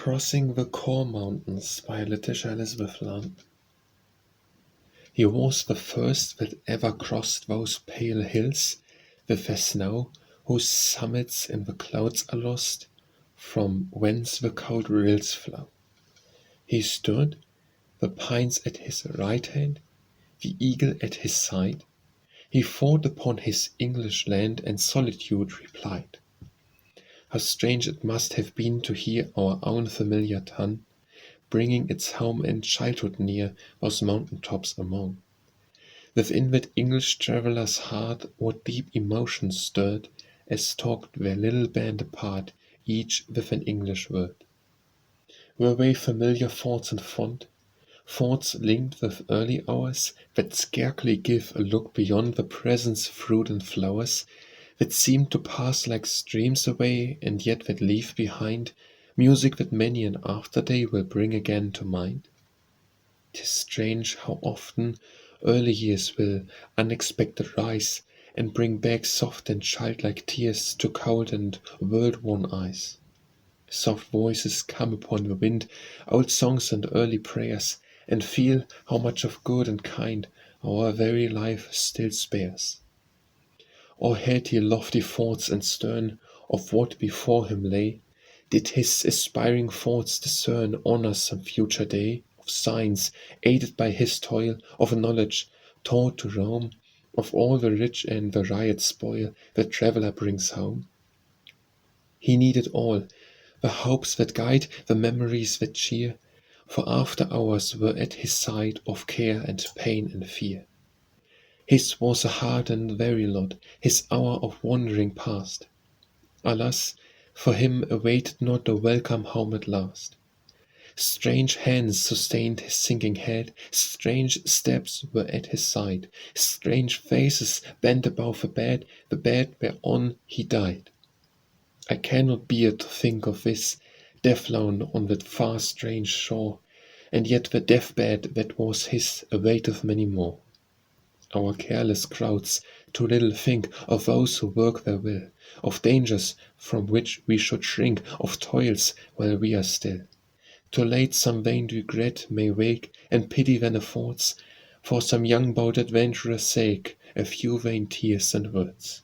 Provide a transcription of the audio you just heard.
Crossing the Choor Mountains by Letitia Landon. He was the first that ever crossed those pale hills with the snow, whose summits in the clouds are lost, from whence the cold rills flow. He stood, the pines at his right hand, the eagle at his side. He fought upon his English land, and Solitude replied. How strange it must have been to hear our own familiar tongue, bringing its home and childhood near those mountain tops among. Within that English traveller's heart what deep emotions stirred, as talked their little band apart, each with an English word. Were they familiar thoughts and fond, thoughts linked with early hours, that scarcely give a look beyond the present's fruit and flowers, that seem to pass like streams away, and yet that leave behind music that many an after day will bring again to mind? 'Tis strange how often early years will unexpected rise, and bring back soft and childlike tears to cold and world-worn eyes. Soft voices come upon the wind, old songs and early prayers, and feel how much of good and kind our very life still spares. Or had he lofty thoughts and stern of what before him lay? Did his aspiring thoughts discern honor some future day? Of science, aided by his toil, of knowledge, taught to roam, of all the rich and varied spoil the traveller brings home? He needed all, the hopes that guide, the memories that cheer, for after hours were at his side of care and pain and fear. His was a hard and weary lot, his hour of wandering past. Alas, for him awaited not the welcome home at last. Strange hands sustained his sinking head, strange steps were at his side, strange faces bent above the bed whereon he died. I cannot bear to think of this, death lone on that far strange shore, and yet the deathbed that was his awaiteth many more. Our careless crowds too little think of those who work their will, of dangers from which we should shrink, of toils while we are still. Too late some vain regret may wake, and pity then affords, for some young bold adventurer's sake, a few vain tears and words.